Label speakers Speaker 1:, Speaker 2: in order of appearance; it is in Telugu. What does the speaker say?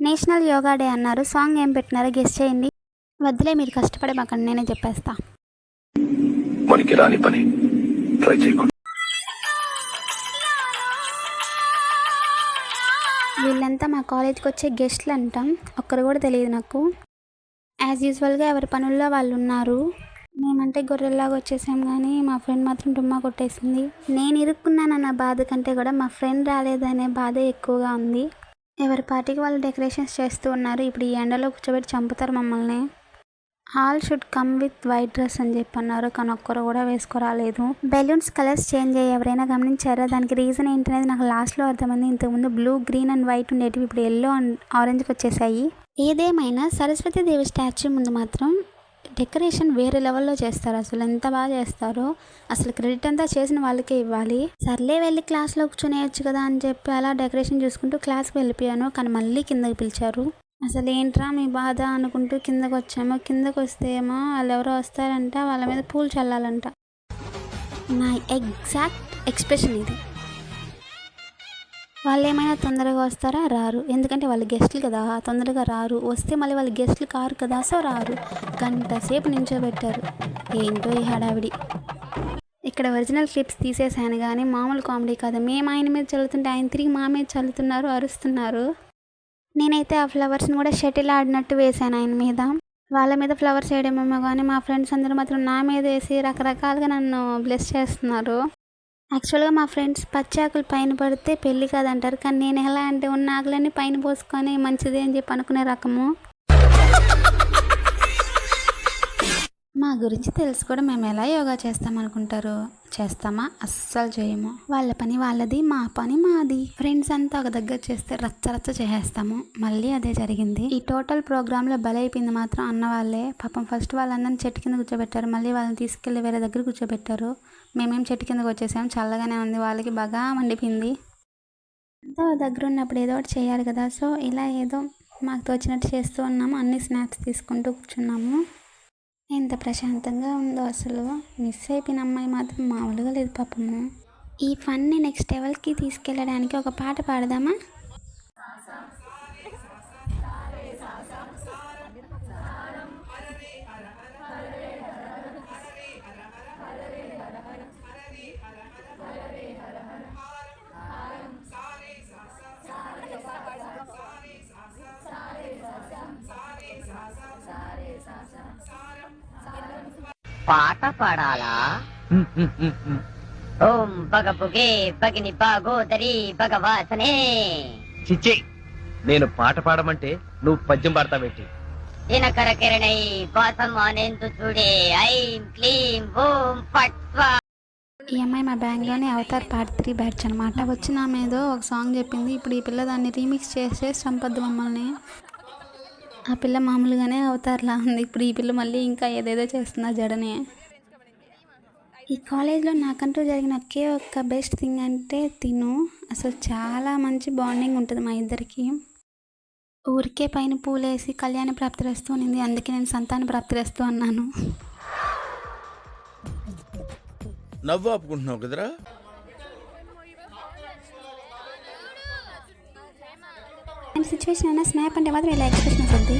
Speaker 1: నేషనల్ యోగా డే అన్నారు. సాంగ్ ఏం పెట్టినారో గెస్ చేయండి. వద్దులే మీరు కష్టపడే మాకండి, నేనే చెప్పేస్తా.
Speaker 2: మనకి రాని పని ట్రై చేయకూడదు.
Speaker 1: వీళ్ళంతా మా కాలేజ్కి వచ్చే గెస్ట్లు అంటాం. ఒక్కరు కూడా తెలియదు నాకు. యాజ్ యూజువల్గా ఎవరి పనుల్లో వాళ్ళు ఉన్నారు. మేమంటే గొర్రెల్లాగా వచ్చేసాం, కానీ మా ఫ్రెండ్ మాత్రం డుమ్మా కొట్టేసింది. నేను ఇరుక్కున్నానన్న బాధ కంటే కూడా మా ఫ్రెండ్ రాలేదనే బాధే ఎక్కువగా ఉంది. ఎవరి పార్టీకి వాళ్ళు డెకరేషన్స్ చేస్తూ ఉన్నారు. ఇప్పుడు ఈ ఎండలో కూర్చోబెట్టి చంపుతారు మమ్మల్ని. All should come with white dress అని చెప్పి అన్నారు, కానీ ఒక్కరు కూడా వేసుకోరాలేదు. బెలూన్స్ కలర్స్ చేంజ్ అయ్యి ఎవరైనా గమనించారా? దానికి రీజన్ ఏంటనేది నాకు లాస్ట్లో అర్థమైంది. ఇంతకుముందు బ్లూ, గ్రీన్ అండ్ వైట్ ఉండేటివి ఇప్పుడు ఎల్లో అండ్ ఆరెంజ్కి వచ్చేసాయి. ఏదేమైనా సరస్వతీదేవి స్టాచ్యూ ముందు మాత్రం డెకరేషన్ వేరే లెవెల్లో చేస్తారు. అసలు ఎంత బాగా చేస్తారో. అసలు క్రెడిట్ అంతా చేసిన వాళ్ళకే ఇవ్వాలి. సర్లే వెళ్ళి క్లాస్లో కూర్చొనేయచ్చు కదా అని చెప్పి అలా డెకరేషన్ చూసుకుంటూ క్లాస్కి వెళ్ళిపోయాను, కానీ మళ్ళీ కిందకి పిలిచారు. అసలు ఏంట్రా మీ బాధ అనుకుంటూ కిందకు వచ్చాము. కిందకు వస్తే ఏమో వాళ్ళు ఎవరో వస్తారంట, వాళ్ళ మీద పూలు చల్లాలంట. నా ఎగ్జాక్ట్ ఎక్స్ప్రెషన్ ఇది. వాళ్ళు ఏమైనా తొందరగా వస్తారా? రారు. ఎందుకంటే వాళ్ళు గెస్ట్లు కదా, తొందరగా రారు. వస్తే మళ్ళీ వాళ్ళు గెస్ట్లు కారు కదా, సో రారు. గంట సేపు నించోబెట్టారు. ఏంటో ఈ హడావిడి. ఇక్కడ ఒరిజినల్ క్లిప్స్ తీసేసాను, కానీ మామూలు కామెడీ కాదు. మేము ఆయన మీద చల్లుతుంటే ఆయన తిరిగి మా మీద చల్లుతున్నారు, అరుస్తున్నారు. నేనైతే ఆ ఫ్లవర్స్ని కూడా షటిల్ ఆడినట్టు వేసాను ఆయన మీద. వాళ్ళ మీద ఫ్లవర్స్ వేయడమేమో కానీ మా ఫ్రెండ్స్ అందరూ మాత్రం నా మీద వేసి రకరకాలుగా నన్ను బ్లెస్ చేస్తున్నారు. యాక్చువల్గా మా ఫ్రెండ్స్ పచ్చాకులు పైన పడితే పెళ్ళి కాదంటారు, కానీ నేను ఎలా అంటే ఉన్న ఆకులన్నీ పైన పోసుకొని మంచిది అని చెప్పి అనుకునే రకము. మా గురించి తెలుసు కూడా మేము ఎలా యోగా చేస్తామనుకుంటారు. చేస్తామా? అస్సలు చేయము. వాళ్ళ పని వాళ్ళది, మా పని మాది. ఫ్రెండ్స్ అంతా ఒక దగ్గర చేస్తే రచ్చ చేసేస్తాము. మళ్ళీ అదే జరిగింది. ఈ టోటల్ ప్రోగ్రాంలో బలైపోయింది మాత్రం అన్న వాళ్ళే. పాపం ఫస్ట్ వాళ్ళందరినీ చెట్టు కింద కూర్చోబెట్టారు, మళ్ళీ వాళ్ళని తీసుకెళ్ళి వేరే దగ్గర కూర్చోబెట్టారు. మేమేం చెట్టు కిందకు వచ్చేసాము. చల్లగానే ఉంది, వాళ్ళకి బాగా మండిపోయింది. అంతా దగ్గర ఉన్నప్పుడు ఏదో ఒకటి చేయాలి కదా, సో ఇలా ఏదో మాకు తోచినట్టు చేస్తూ ఉన్నాము. అన్ని స్నాక్స్ తీసుకుంటూ కూర్చున్నాము. ఎంత ప్రశాంతంగా ఉందో అసలు. మిస్ అయిపోయిన అమ్మాయి మాత్రం మామూలుగా లేదు పాపము. ఈ ఫన్ని నెక్స్ట్ లెవెల్కి తీసుకెళ్ళడానికి ఒక పాట పాడదామా?
Speaker 3: పాట పాడాలా? ఓం పగపుగే పగిని పాగోదరి భగవాసనే.
Speaker 4: చిచ్చి, నేను పాట పాడమంటే నువ్వు పద్యం పాడతావేంటి?
Speaker 3: దినకర కిరణై వాసం అనేందు చూడే ఐం క్లీం ఓం ఫట్ స్వాహా.
Speaker 1: ఈ అమ్మాయి మా బ్యాంగ్లోనే అవతార్ పార్ట్ 3 బ్యాచ్ అనమాట. వచ్చిన ఆమె ఏదో ఒక సాంగ్ చెప్పింది. ఇప్పుడు ఈ పిల్ల దాన్ని రీమిక్స్ చేసేసి చంపద్దు మమ్మల్ని. ఆ పిల్ల మామూలుగానే అవతార్లా ఉంది, ఇప్పుడు ఈ పిల్ల మళ్ళీ ఇంకా ఏదేదో చేస్తున్నా జడనే. ఈ కాలేజ్లో నాకంటూ జరిగిన ఒకే ఒక్క బెస్ట్ థింగ్ అంటే తిను. అసలు చాలా మంచి బాండింగ్ ఉంటుంది మా ఇద్దరికి. ఊరికే పైన పూలేసి కళ్యాణ ప్రాప్తి రస్తూ ఉన్నింది, అందుకే నేను సంతాన ప్రాప్తి రస్తూ అన్నాను.
Speaker 5: నవ్వు ఆపుకుంటున్నావు కదరా?
Speaker 1: సిచ్యువేషన్ అయినా స్నాప్ అంటే మాత్రం ఇలా ఎక్స్ప్రెషన్ వస్తుంది.